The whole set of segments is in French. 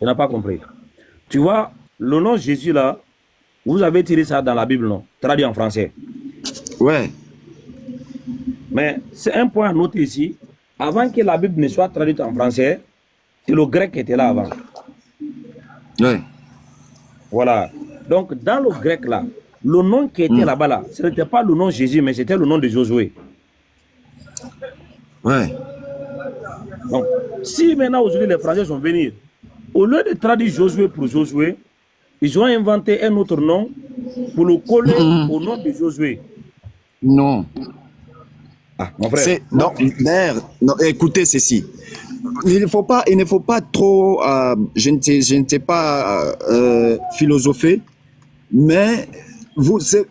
Tu n'as pas compris. Tu vois, le nom Jésus là, vous avez tiré ça dans la Bible, non? Traduit en français. Ouais. Mais c'est un point à noter ici. Avant que la Bible ne soit traduite en français, c'est le grec qui était là avant. Ouais. Voilà. Donc, dans le grec là, le nom qui était là-bas là, ce n'était pas le nom Jésus, mais c'était le nom de Josué. Ouais. Donc, si maintenant aujourd'hui les Français sont venus, au lieu de traduire Josué pour Josué, ils ont inventé un autre nom pour le coller au nom de Josué. Non. Ah, mon frère. Non, non, écoutez ceci. Il ne faut pas trop, je ne sais pas philosopher, mais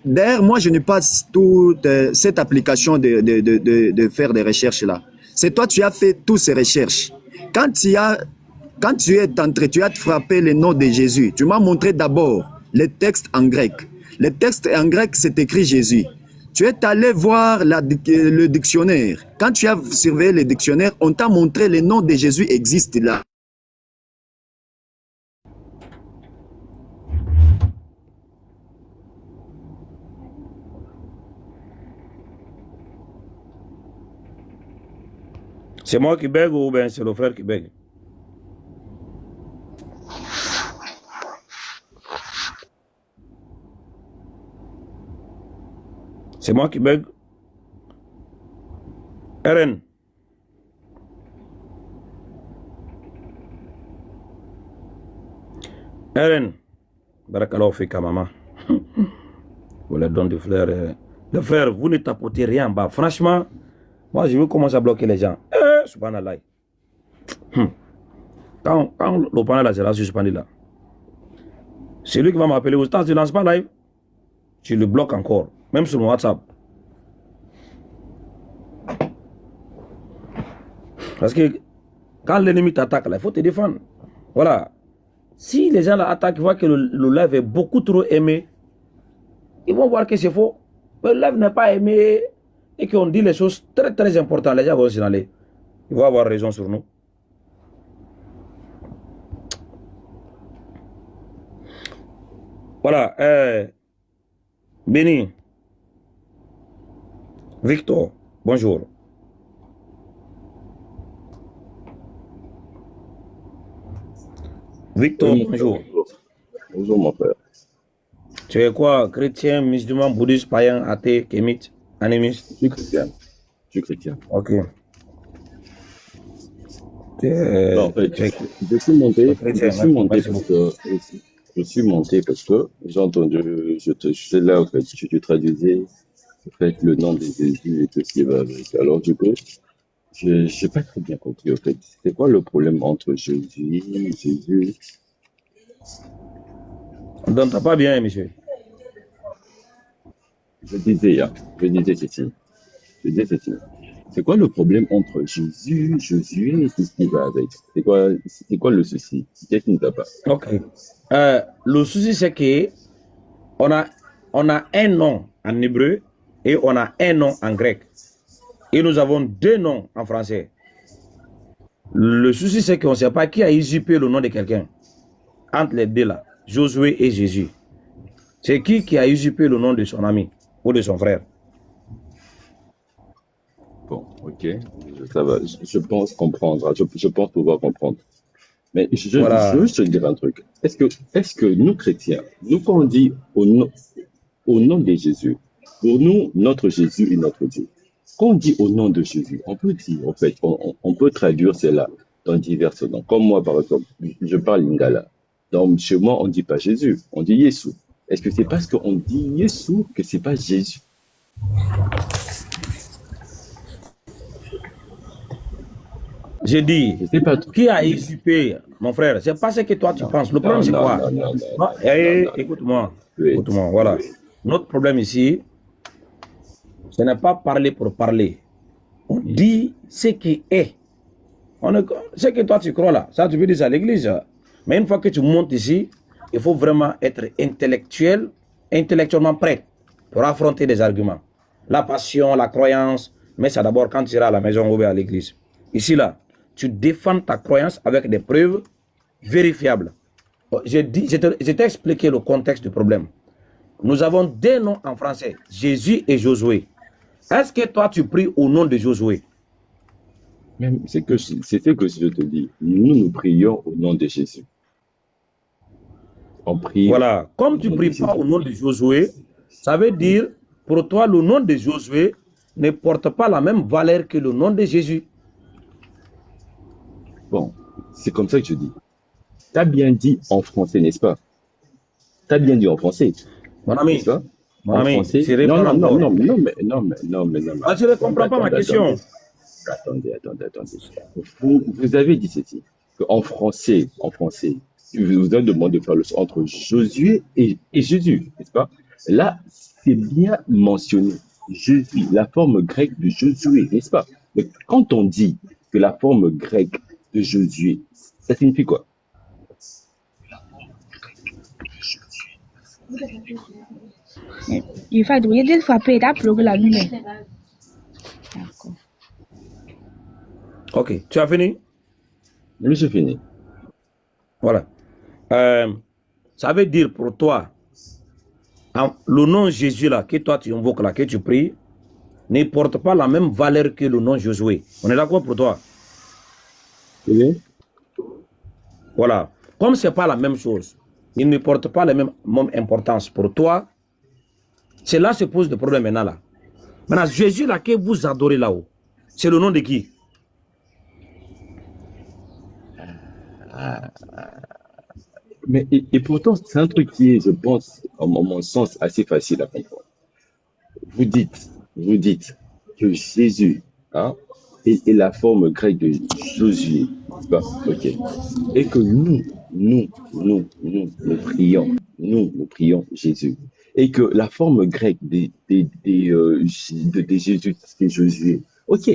d'ailleurs, moi, je n'ai pas toute cette application de faire des recherches là. C'est toi, tu as fait toutes ces recherches. Quand tu es entré, tu as frappé le nom de Jésus. Tu m'as montré d'abord les textes en grec. Les textes en grec, c'est écrit Jésus. Tu es allé voir le dictionnaire. Quand tu as surveillé le dictionnaire, on t'a montré le nom de Jésus existe là. C'est moi qui bègue ou bien c'est le frère qui bègue? C'est moi qui bègue. RN. RN. Barakallahu fika maman. Vous les donnez des fleurs. Les frères, vous ne tapotez rien en bas. Franchement, moi je veux commencer à bloquer les gens. Subhanallah. Quand le panel là sera suspendu là, c'est lui qui va m'appeler au stade, tu ne lances pas live, tu le bloques encore, même sur mon WhatsApp. Parce que quand l'ennemi t'attaque, il faut te défendre. Voilà. Si les gens l'attaquent, ils voient que le live est beaucoup trop aimé, ils vont voir que c'est faux. Le live n'est pas aimé et qu'on dit les choses très très importantes. Les gens vont s'en aller. Ils vont avoir raison sur nous. Voilà. Béni. Victor, bonjour. Victor, Oui, bonjour. bonjour mon frère. Tu es quoi? Chrétien, musulman, bouddhiste, païen, athée, kémite, animiste? Je suis chrétien. Je suis chrétien. Ok. Non, en fait, je suis monté parce que j'ai entendu, je là, en fait, tu traduisais, en fait, le nom de Jésus et tout ce qui va avec. Alors, du coup, je n'ai pas très bien compris, en fait. C'est quoi le problème entre Jésus? On ne t'entend pas bien, monsieur. Je disais ceci. C'est quoi le problème entre Jésus et tout ce qui va avec? C'est quoi le souci? Qu'est-ce qui ne va pas? Ok. Le souci, c'est que on a un nom en hébreu et on a un nom en grec. Et nous avons deux noms en français. Le souci, c'est qu'on ne sait pas qui a usurpé le nom de quelqu'un. Entre les deux là, Josué et Jésus. C'est qui a usurpé le nom de son ami ou de son frère? Bon, ok, ça va. Je pense comprendre. Je pense pouvoir comprendre. Mais Voilà. je veux te dire un truc. Est-ce que nous, chrétiens, nous, quand on dit au nom de Jésus, pour nous, notre Jésus est notre Dieu. Quand on dit au nom de Jésus, on peut dire, en fait, on peut traduire cela dans diverses langues. Comme moi, par exemple, je parle lingala. Donc, chez moi, on ne dit pas Jésus, on dit Yesu. Est-ce que c'est parce qu'on dit Yesu que c'est pas Jésus? J'ai dit, Je sais pas. qui a usurpé, mon frère? C'est pas ce que toi tu penses. Le problème, c'est quoi? Écoute-moi. Oui. Écoute-moi, voilà. Notre problème ici, ce n'est pas parler pour parler. On dit ce qui est. Ce que toi tu crois là, ça tu peux dire ça à l'église. Mais une fois que tu montes ici, il faut vraiment être intellectuellement prêt pour affronter des arguments. La passion, la croyance, mais c'est d'abord quand tu iras à la maison ou à l'église. Ici là, tu défends ta croyance avec des preuves vérifiables. Je t'ai expliqué le contexte du problème. Nous avons deux noms en français, Jésus et Josué. Est-ce que toi, tu pries au nom de Josué? Même, c'est ce que je te dis. Nous prions au nom de Jésus. On prie Voilà. Comme au tu ne nom de pries pas Jésus. au nom de Josué, ça veut dire, pour toi, le nom de Josué ne porte pas la même valeur que le nom de Jésus. Bon, c'est comme ça que je dis. Tu as bien dit en français, n'est-ce pas? Tu as bien dit en français, Mon n'est-ce ami, pas? mon En ami, français. tu Non, réponds non, non, encore. non, non, mais, non, mais, non, mais, non, mais, Ah, tu ne attendez, comprends pas ma question. attendez. Vous avez dit ceci, qu'en français, je vous demande de faire le son entre Josué et Jésus, n'est-ce pas? Là, c'est bien mentionné. Jésus, la forme grecque de Josué, n'est-ce pas? Mais quand on dit que la forme grecque de Josué, ça signifie quoi? Il fait il y a des fois il a bloqué la lumière. D'accord. Ok, tu as fini? Oui, j'ai fini. Voilà. Ça veut dire pour toi, le nom Jésus là, que toi tu invoques là, que tu pries, ne porte pas la même valeur que le nom Josué. On est d'accord pour toi? Oui. Voilà. Comme ce n'est pas la même chose, il ne porte pas la même importance pour toi, cela se pose des problèmes maintenant là. Maintenant, Jésus là que vous adorez là-haut, c'est le nom de qui? Mais, et pourtant, c'est un truc qui est, je pense, à mon sens, assez facile à comprendre. Vous dites que Jésus, hein, est la forme grecque de Josué, n'est-ce pas? Ok. Et que nous prions Jésus. Et que la forme grecque de Jésus, c'est Josué. Ok.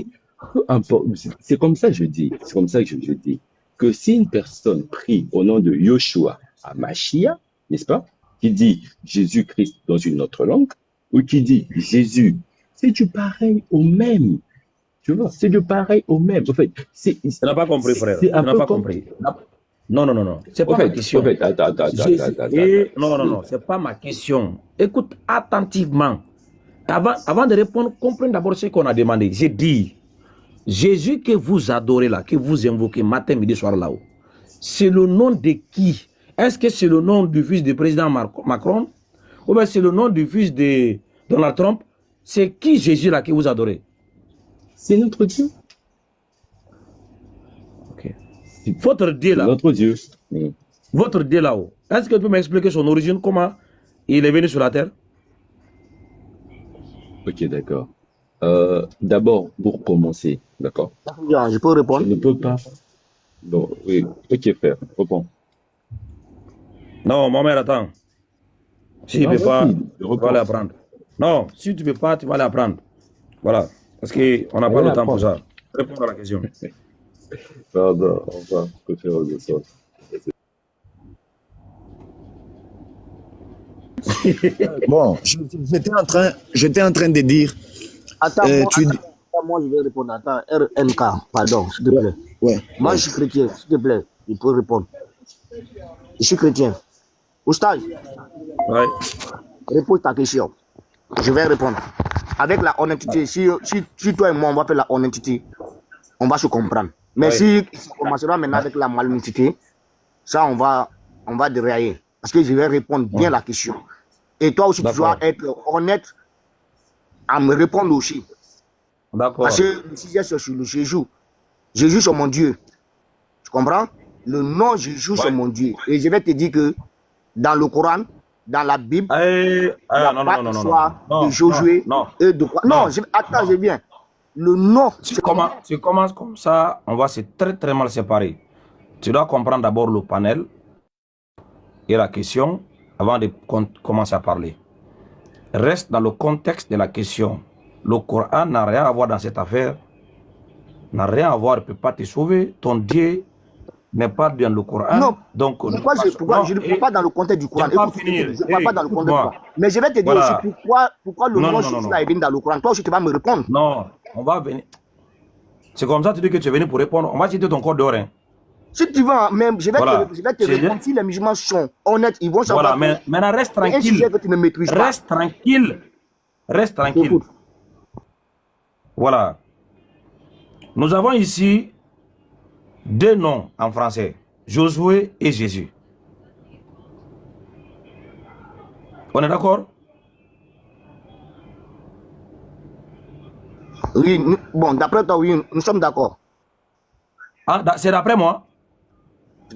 Peu importe. C'est comme ça que je dis. C'est comme ça que je dis. Que si une personne prie au nom de Yoshua à Machia, n'est-ce pas? Qui dit Jésus-Christ dans une autre langue, ou qui dit Jésus, c'est du pareil au même. Tu vois, c'est du pareil au même. En fait, Tu n'as pas compris, frère. c'est Tu un n'as peu pas comme. compris. Non. C'est En pas ma fait, question. attends. Non, c'est pas ma question. Écoute attentivement. Avant de répondre, comprenez d'abord ce qu'on a demandé. J'ai dit, Jésus que vous adorez là, que vous invoquez matin, midi, soir là-haut, c'est le nom de qui? Est-ce que c'est le nom du fils du président Macron? Ou bien c'est le nom du fils de Donald Trump? C'est qui Jésus là que vous adorez? C'est notre Dieu. Ok. Votre Dieu C'est là, notre Dieu. votre Dieu là-haut, est-ce que tu peux m'expliquer son origine, comment il est venu sur la terre? Ok, d'accord. D'abord, pour commencer, d'accord? Je peux Je répondre? ne peux pas. Bon, oui, ok, frère, réponds. Non, mon mère, attends. Si tu Non, ne peux pas, vas-y, tu vas aller réponds. apprendre. Non, si tu ne peux pas, tu vas aller apprendre. Voilà. Parce qu'on n'a pas Allez le temps pour apprendre. ça. Réponds à la question. Pardon, on va faire autre chose. Bon, j'étais en train de dire, Attends, tu dis, moi, je vais répondre. Attends, RNK, pardon, s'il te plaît. ouais, Moi, ouais. je suis chrétien, s'il te plaît. Il peut répondre. Je suis chrétien. Oustaz, Ouais. repose ta question. Je vais répondre. Avec la honnêteté, si toi et moi, on va faire la honnêteté, on va se comprendre. Mais Ouais. si ça commencera maintenant avec la malhonnêteté, ça, on va dérailler. Parce que je vais répondre bien à la question. Et toi aussi, tu dois D'accord. être honnête à me répondre aussi. D'accord. Parce que le sujet, c'est sur le Jésus. Jésus, c'est mon Dieu. Tu comprends? Le nom Jésus, c'est Ouais. mon Dieu. Et je vais te dire que dans le Coran, dans la Bible, il n'y a pas d'histoire de Josué et de quoi. Non, attends, je viens. Le nom, Tu commences comme ça, on va se très mal séparer. Tu dois comprendre d'abord le panel et la question avant de commencer à parler. Reste dans le contexte de la question. Le Coran n'a rien à voir dans cette affaire. N'a rien à voir, il ne peut pas te sauver. Ton Dieu n'est pas dans le Coran. Non. Donc, pourquoi je ne parle pas dans le contexte du Coran? je ne vais pas Écoute, finir. je ne parle pas dans le contexte du Coran. Mais je vais te dire Voilà. aussi pourquoi le nom Jésus est venu dans le Coran. Toi aussi, tu vas me répondre. Non, on va venir. C'est comme ça, tu dis que tu es venu pour répondre. On va citer ton corps dehors. Hein. Si tu veux, même, je vais te répondre. Si les musulmans sont honnêtes, ils vont savoir. Voilà, maintenant reste tranquille. Que tu ne maîtrises pas. Reste tranquille. Reste tranquille. Voilà. Nous avons ici 2 noms en français. Josué et Jésus. On est d'accord? Oui, bon, d'après toi, oui, nous sommes d'accord. Ah, c'est d'après moi?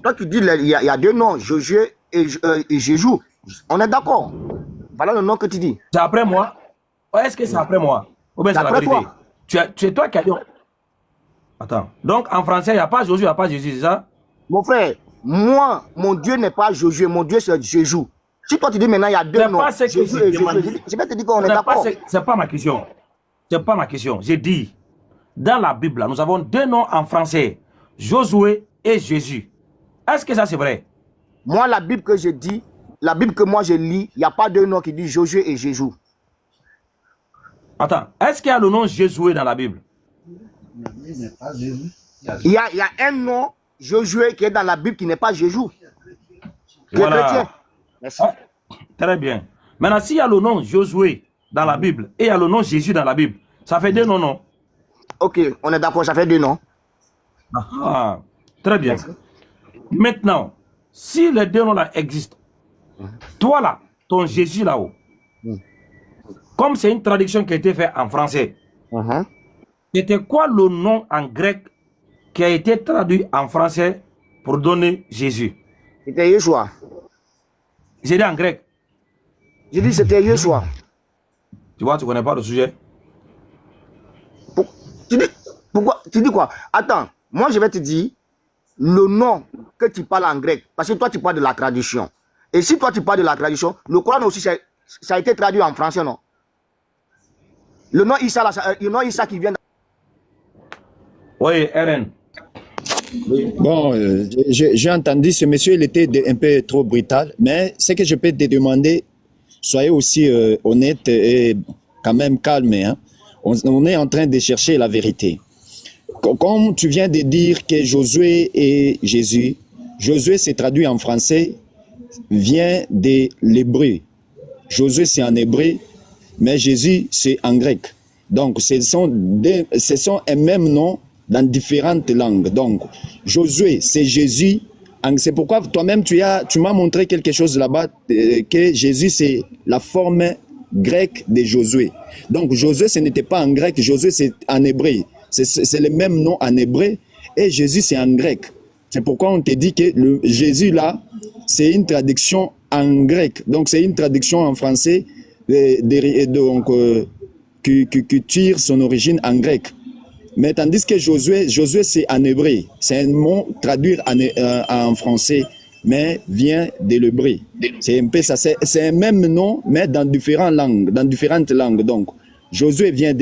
Toi, tu dis il y a 2 noms, Josué et Jésus. On est d'accord. Voilà le nom que tu dis. C'est après moi? Est-ce que c'est après moi? Ou bien c'est la vérité? C'est toi qui as dit. Attends. Donc en français, il n'y a pas Josué, il n'y a pas Jésus, c'est ça? Mon frère, moi, mon Dieu n'est pas Josué, mon Dieu c'est Jésus. Si toi tu dis maintenant il y a 2 noms, Jésus et Jésus, je vais te dire qu'on est d'accord. C'est pas ma question. C'est pas ma question. J'ai dit, dans la Bible, nous avons 2 noms en français. Josué et Jésus. Est-ce que ça c'est vrai? Moi, la Bible que je dis, la Bible que moi je lis, il n'y a pas 2 noms qui disent Josué et Jésus. Attends, est-ce qu'il y a le nom Josué dans la Bible? Il y a un nom, Josué, qui est dans la Bible qui n'est pas Jésus. Voilà. Merci. Ah, très bien. Maintenant, s'il y a le nom Josué dans la Bible et il y a le nom Jésus dans la Bible, ça fait 2 noms, non? Ok, on est d'accord, ça fait 2 noms. Ah, très bien. Maintenant, si les 2 noms-là existent, toi là, ton Jésus là-haut, comme c'est une traduction qui a été faite en français, c'était quoi le nom en grec qui a été traduit en français pour donner Jésus? C'était Yeshua. J'ai dit en grec. J'ai dit c'était Yeshua. Tu vois, tu ne connais pas le sujet. Pourquoi? Tu dis quoi? Attends, moi je vais te dire le nom que tu parles en grec. Parce que toi tu parles de la traduction. Et si toi tu parles de la traduction, le Coran aussi ça a été traduit en français, non? Le nom Issa, le nom Issa qui vient. Oui, Eren. Oui. Bon, j'ai entendu ce monsieur, il était un peu trop brutal, mais ce que je peux te demander, soyez aussi honnête et quand même calme. Hein. On est en train de chercher la vérité. Comme tu viens de dire que Josué et Jésus, Josué c'est traduit en français, vient de l'hébreu. Josué c'est en hébreu, mais Jésus c'est en grec. Donc ce sont un même nom dans différentes langues. Donc, Josué, c'est Jésus. C'est pourquoi toi-même, tu m'as montré quelque chose là-bas, que Jésus, c'est la forme grecque de Josué. Donc, Josué, ce n'était pas en grec, Josué, c'est en hébreu. C'est le même nom en hébreu, et Jésus, c'est en grec. C'est pourquoi on te dit que le Jésus, là, c'est une traduction en grec. Donc, c'est une traduction en français, qui tire son origine en grec. Mais tandis que Josué c'est en hébreu. C'est un mot traduit en français, mais vient de l'hébreu. C'est un peu ça. C'est un même nom, mais dans différentes langues. Donc, Josué vient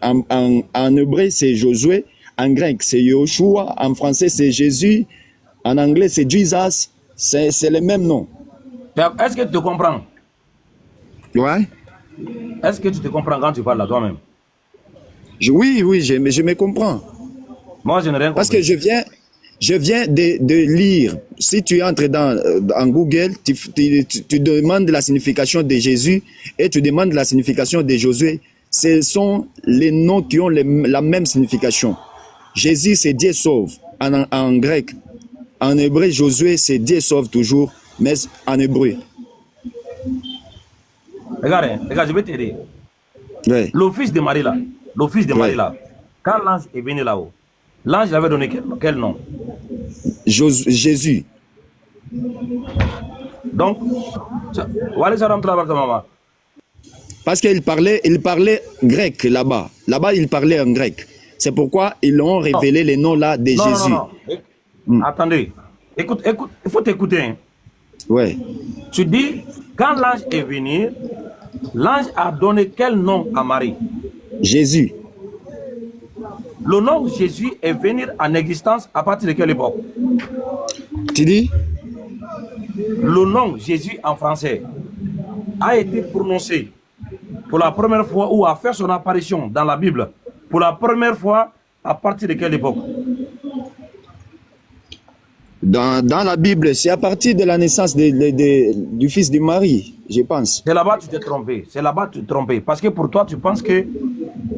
en hébreu, c'est Josué. En grec, c'est Yoshua. En français, c'est Jésus. En anglais, c'est Jesus. C'est le même nom. Est-ce que tu te comprends? Ouais. Est-ce que tu te comprends quand tu parles à toi-même? Oui, je me comprends. Moi, je n'ai rien compris. Parce que je viens de lire. Si tu entres en Google, tu demandes la signification de Jésus et tu demandes la signification de Josué. Ce sont les noms qui ont la même signification. Jésus, c'est Dieu sauve en grec. En hébreu, Josué, c'est Dieu sauve toujours, mais en hébreu. Regarde, je vais t'aider. Ouais. Le fils de Marie là. Quand l'ange est venu là-haut, l'ange avait donné quel nom? Jésus. Donc, parce qu'il parlait grec là-bas. Là-bas, il parlait en grec. C'est pourquoi ils ont révélé les noms là de Jésus. Non. Attendez. Écoute, il faut t'écouter. Hein. Ouais. Tu dis, quand l'ange est venu, l'ange a donné quel nom à Marie? Jésus. Le nom Jésus est venu en existence à partir de quelle époque? Tu dis? Le nom Jésus en français a été prononcé pour la première fois ou a fait son apparition dans la Bible pour la première fois à partir de quelle époque? Dans la Bible, c'est à partir de la naissance du fils de Marie, je pense. C'est là-bas que tu t'es trompé. C'est là-bas que tu t'es trompé. Parce que pour toi, tu penses que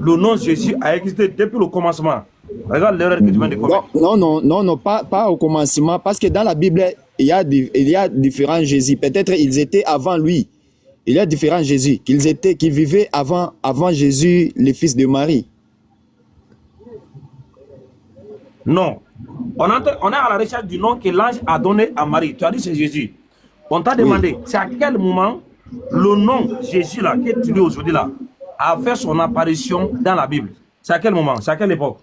le nom Jésus a existé depuis le commencement. Regarde l'erreur que tu viens de commettre. Non, pas au commencement. Parce que dans la Bible, il y a différents Jésus. Peut-être ils étaient avant lui. Il y a différents Jésus qui vivaient avant Jésus, le fils de Marie. Non. On est à la recherche du nom que l'ange a donné à Marie. Tu as dit c'est Jésus. On t'a demandé, c'est à quel moment le nom Jésus là, que tu dis aujourd'hui là, a fait son apparition dans la Bible. C'est à quel moment? C'est à quelle époque?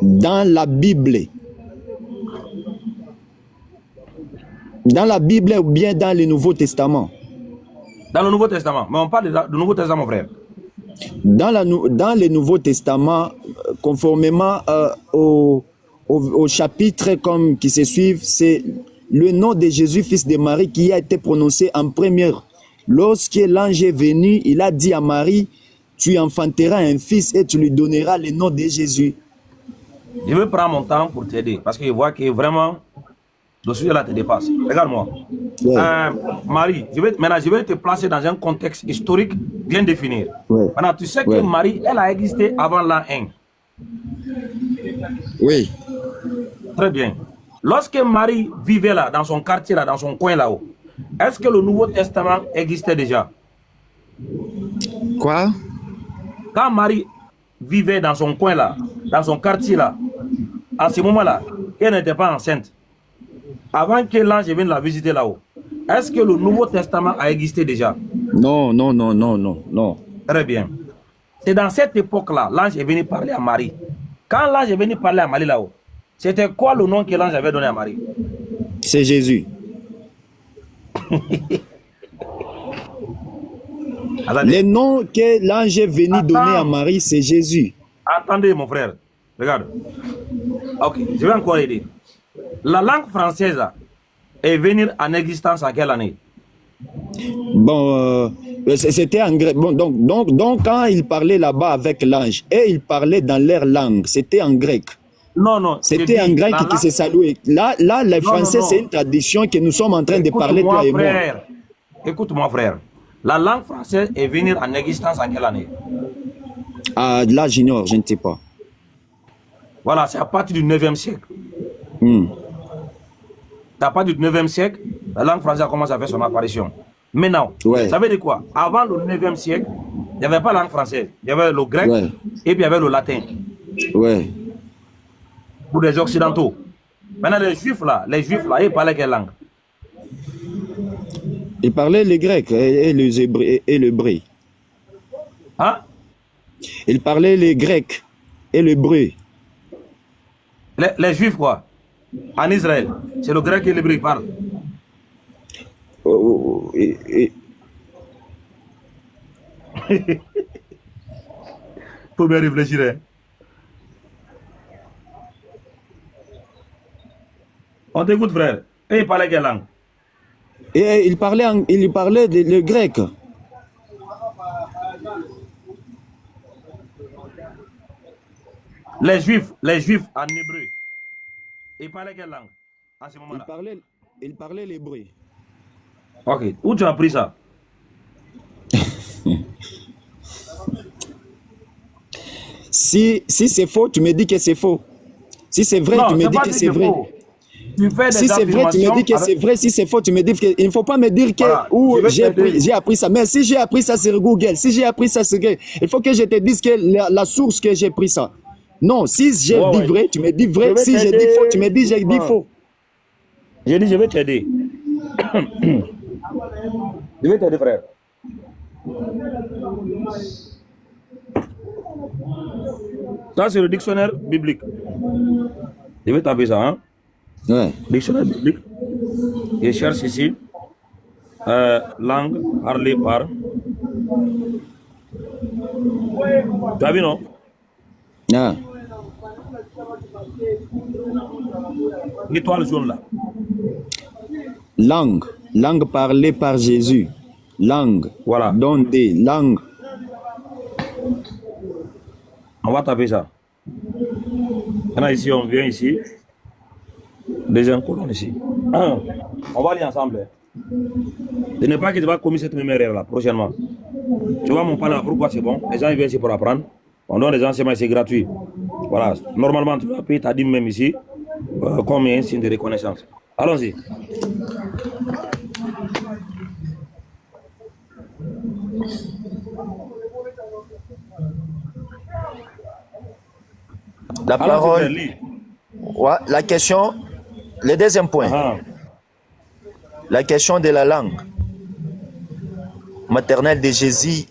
Dans la Bible. Dans la Bible ou bien dans le Nouveau Testament? Dans le Nouveau Testament. Mais on parle du Nouveau Testament, frère. Dans le Nouveau Testament, conformément au chapitre comme qui se suivent, c'est le nom de Jésus, fils de Marie, qui a été prononcé en première. Lorsque l'ange est venu, il a dit à Marie, tu enfanteras un fils et tu lui donneras le nom de Jésus. Je vais prendre mon temps pour t'aider parce que je vois que vraiment le sujet là te dépasse. Regarde-moi. Ouais. Marie, maintenant je vais te placer dans un contexte historique bien défini. Ouais. Maintenant, tu sais que Ouais. Marie, elle a existé avant l'an 1. Oui. Très bien. Lorsque Marie vivait là, dans son quartier là, dans son coin là-haut, est-ce que le Nouveau Testament existait déjà? Quoi? Quand Marie vivait dans son coin là, dans son quartier là, à ce moment-là, elle n'était pas enceinte. Avant que l'ange vienne la visiter là-haut, est-ce que le Nouveau Testament a existé déjà? Non. Très bien. C'est dans cette époque-là, l'ange est venu parler à Marie. Quand l'ange est venu parler à Marie là-haut, c'était quoi le nom que l'ange avait donné à Marie? C'est Jésus. Attendez. Le nom que l'ange est venu donner à Marie, c'est Jésus. Attendez, mon frère. Regarde. Ok, je vais encore aider. La langue française est venue en existence en quelle année? Bon, c'était en grec. Bon, donc, quand il parlait là-bas avec l'ange, et il parlait dans leur langue, c'était en grec. Non. C'était en grec qui se saluait. Là, les Français, c'est une tradition que nous sommes en train de parler, toi et moi. Écoute-moi, frère. La langue française est venue en existence en quelle année? Ah, là, j'ignore, je ne sais pas. Voilà, c'est à partir du 9e siècle. À partir du 9e siècle, la langue française a commencé à faire son apparition. Maintenant, Ouais. ça veut dire quoi? Avant le 9e siècle, il n'y avait pas la langue française. Il y avait le grec Ouais. et puis il y avait le latin. Ouais. Pour les occidentaux. Maintenant, les juifs là, ils parlaient quelle langue? Il parlait le grec et les hébreux et l'hébreu. Hein? Il parlait le grec et l'hébreu. Les juifs quoi? En Israël, c'est le grec et l'hébreu qui parlent. Faut bien réfléchir. Hein? On t'écoute, frère. Et il parlait quelle langue? Et il parlait le grec. Les juifs en hébreu. Ils parlaient quelle langue en ce moment-là? Il parlait l'hébreu. Ok. Où tu as appris ça? Si c'est faux, tu me dis que c'est faux. Si c'est vrai, Non, tu me dis pas que si c'est vrai. faux. Tu fais des Si c'est vrai, tu me dis que c'est vrai. Si c'est faux, tu me dis que... Il ne faut pas me dire que Voilà, où je vais t'aider. j'ai appris ça. Mais si j'ai appris ça sur Google, si j'ai appris ça sur Google, il faut que je te dise que la source que j'ai pris ça. Non, si j'ai dit vrai, tu me dis vrai. Je vais Si j'ai t'aider. dit faux, tu me dis j'ai dit faux. J'ai dit, je vais t'aider. Je vais t'aider, frère. Ça, c'est le dictionnaire biblique. Je vais taper ça, hein? Ouais. Dictionnaire biblique. Je cherche ici. Langue parlée par. Tu as vu, non? Ah. L'étoile jaune là. Langue parlée par Jésus. Langue. Voilà. Dondée. Langue. On va taper ça. Maintenant, ici, on vient ici. Deuxième colonne ici. Ah, on va aller ensemble. Ce n'est pas que tu vas commettre cette même erreur là, prochainement. Tu vois mon panneau, pourquoi c'est bon? Les gens ils viennent ici pour apprendre. On donne des enseignements, c'est gratuit. Voilà. Normalement, tu vas payer ta dîme même ici, comme un signe de reconnaissance. Allons-y. La Alors, parole. lis. Ouais, la question, le deuxième point, Ah, la question de la langue maternelle de Jésus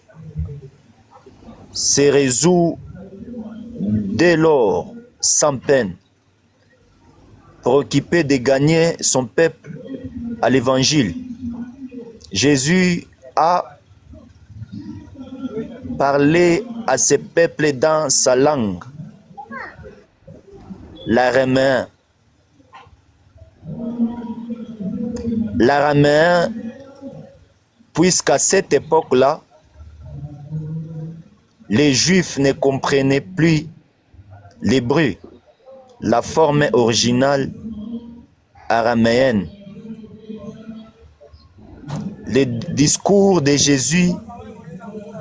se résout dès lors sans peine, préoccupé de gagner son peuple à l'évangile. Jésus a parlé à ce peuple dans sa langue, l'araméen. L'araméen, puisqu'à cette époque-là, les Juifs ne comprenaient plus l'hébreu, la forme originale araméenne. Le discours de Jésus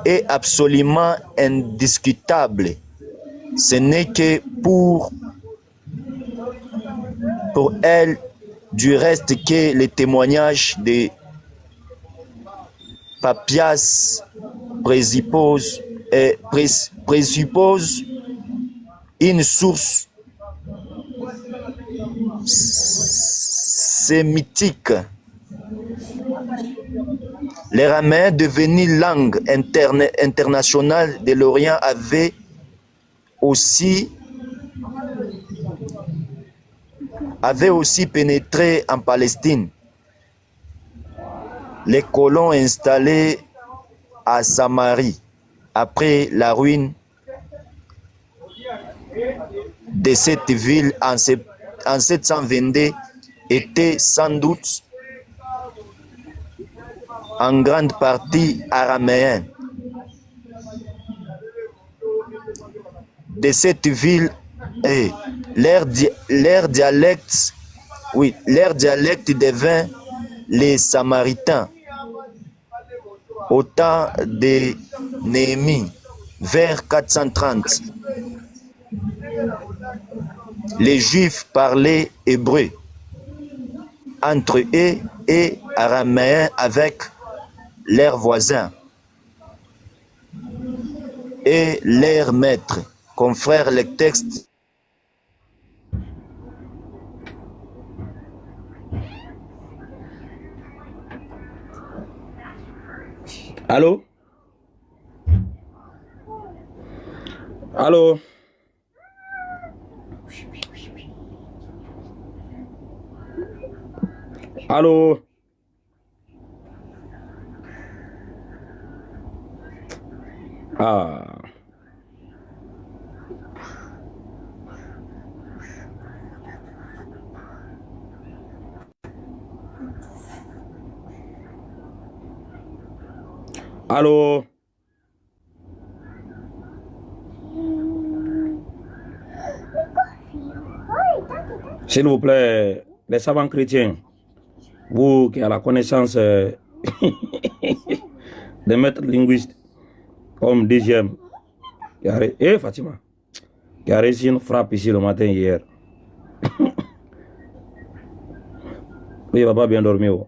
est absolument indiscutable. Ce n'est que pour elle, du reste, que les témoignages de Papias présuppose une source sémitique. L'araméen, devenu langue internationale de l'Orient, avait aussi pénétré en Palestine. Les colons installés à Samarie après la ruine de cette ville en 722 étaient sans doute en grande partie araméens. De cette ville, leur dialecte devint les Samaritains au temps de Néhémie, vers 430. Les Juifs parlaient hébreu entre eux et araméen avec leurs voisins et leurs maîtres. Confrères, le texte. allô? Allô? Allô? Ah. Allô? S'il vous plaît, les savants chrétiens, vous qui avez la connaissance des maîtres linguistes, comme deuxième, Fatima, qui a réussi une frappe ici le matin hier. Oui, il va pas bien dormir. Oh.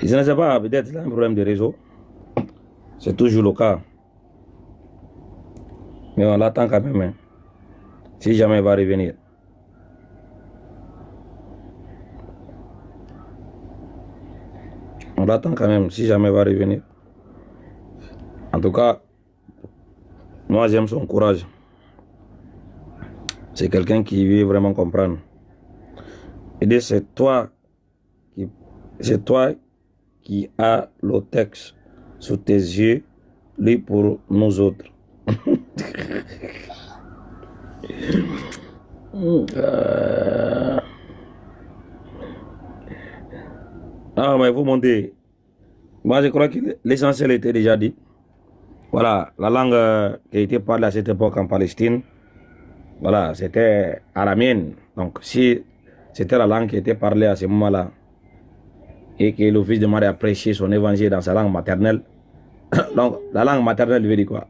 Je ne sais pas, peut-être qu'il a un problème de réseau. C'est toujours le cas. Mais on l'attend quand même. Hein. Si jamais il va revenir. On l'attend quand même, si jamais il va revenir. En tout cas, moi j'aime son courage. C'est quelqu'un qui veut vraiment comprendre. Et c'est toi qui as le texte sous tes yeux, lis pour nous autres. Ah, mais vous montez. Moi, je crois que l'essentiel était déjà dit. Voilà, la langue qui a été parlée à cette époque en Palestine, Voilà, c'était araméenne. Donc, si c'était la langue qui était parlée à ce moment-là, et que le fils de Marie a prêché son évangile dans sa langue maternelle, donc la langue maternelle veut dire quoi?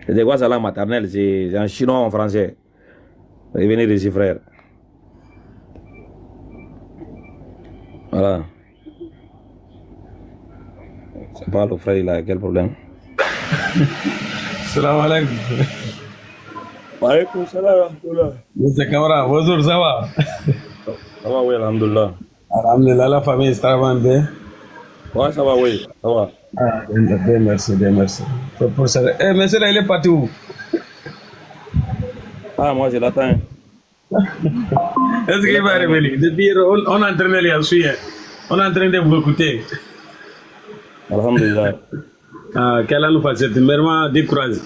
C'est quoi sa langue maternelle? C'est en chinois ou en français? Revenez ici, frère. Voilà. C'est pas le frère, il a quel problème? Salam alaikum. Walaikum salam. Mr. Kamara, bonjour, ça va? Ça va, oui, alhamdulillah. Alhamdulillah, la famille se travaille bien. Ouais, ça va, oui, ça va. Ah, bien, merci, bien, merci. Pour ça. Eh, monsieur, là, il est parti où? Ah, moi, je l'attends. Est-ce qu'il va revenir? Depuis hier, on est en train de les suivre. On est en train de vous écouter. Alhamdulillah. Ah, qu'elle a nous fait cette vraiment découragé.